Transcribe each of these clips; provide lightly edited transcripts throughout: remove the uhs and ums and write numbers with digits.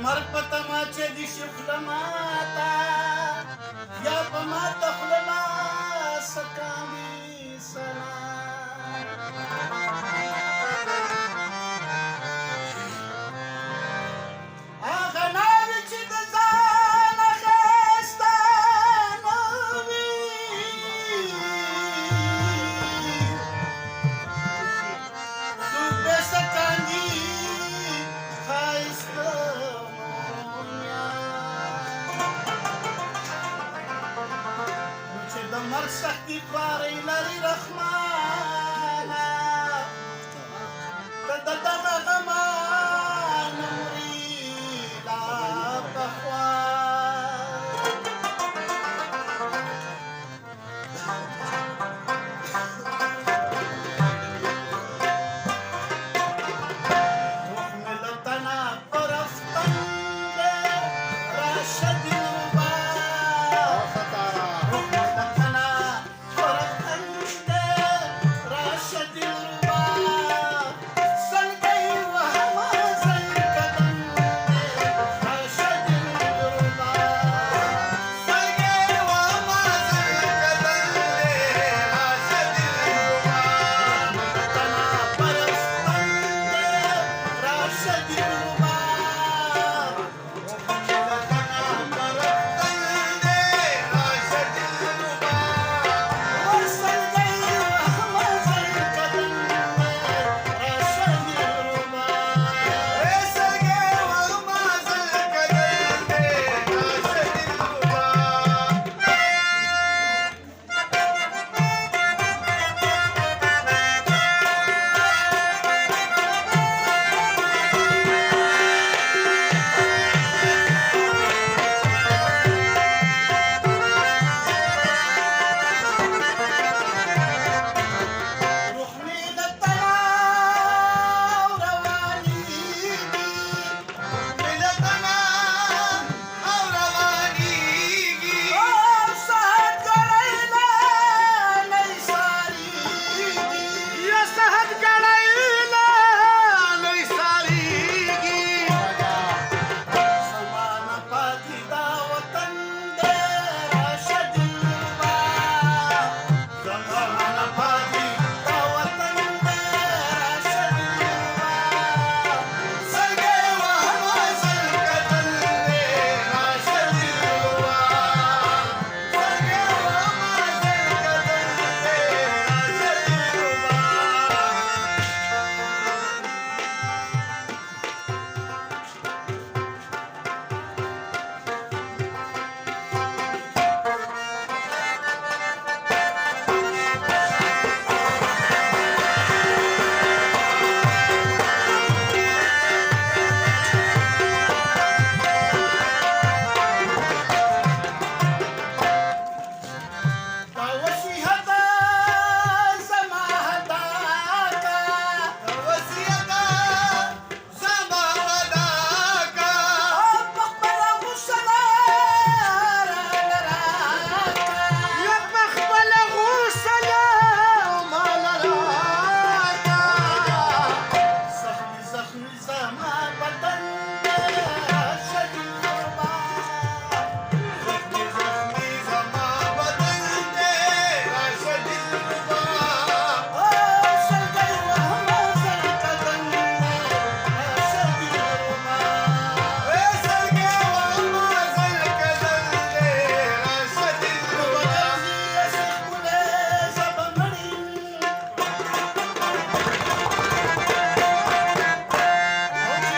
مرګ په تماچه دي شخله ماته یا په ماته خوله ما سکاندي سنا هغه ناوې چې د ځان اخیسته نه وي څوک بې سکاندي ښایسته نو چې د مرګ سختي خوارۍ لري رحمانه ته د دغه غمه نه مري لا پخوا روح مې له تنه په رفتن دی راشه دلربا روح مې له تنه په رفتن دی راشه دلربا سلګۍ وهمه زلکدن دی راشه دلربا سلګۍ وهمه زلکدن دی راشه دلربا تنه په رفتن دی راشه دلربا روح مې د تناو روانېږي او سهد ګړی لالی سارېږي زمانه پاتې دا وطن دی راشه دلربا زمانه پاتې دا وطن دی راشه دلربا سلګۍ وهمه زلکدن دی راشه دلربا سلګۍ وهمه زلکدن دی راشه دا وصیحته زما هداکا په خپله غوسله راله راکا زخمي زخمي زما بدن دی راشه دلربا زخمي زخمي زما بدن دی راشه دلربا سلګۍ وهمه زلکدن دی راشه دلربا سلګۍ وهمه زلکدن دی راشه دلربا ښکلې ژبه مړې او چې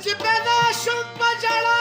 چې پیدا شم په ژړا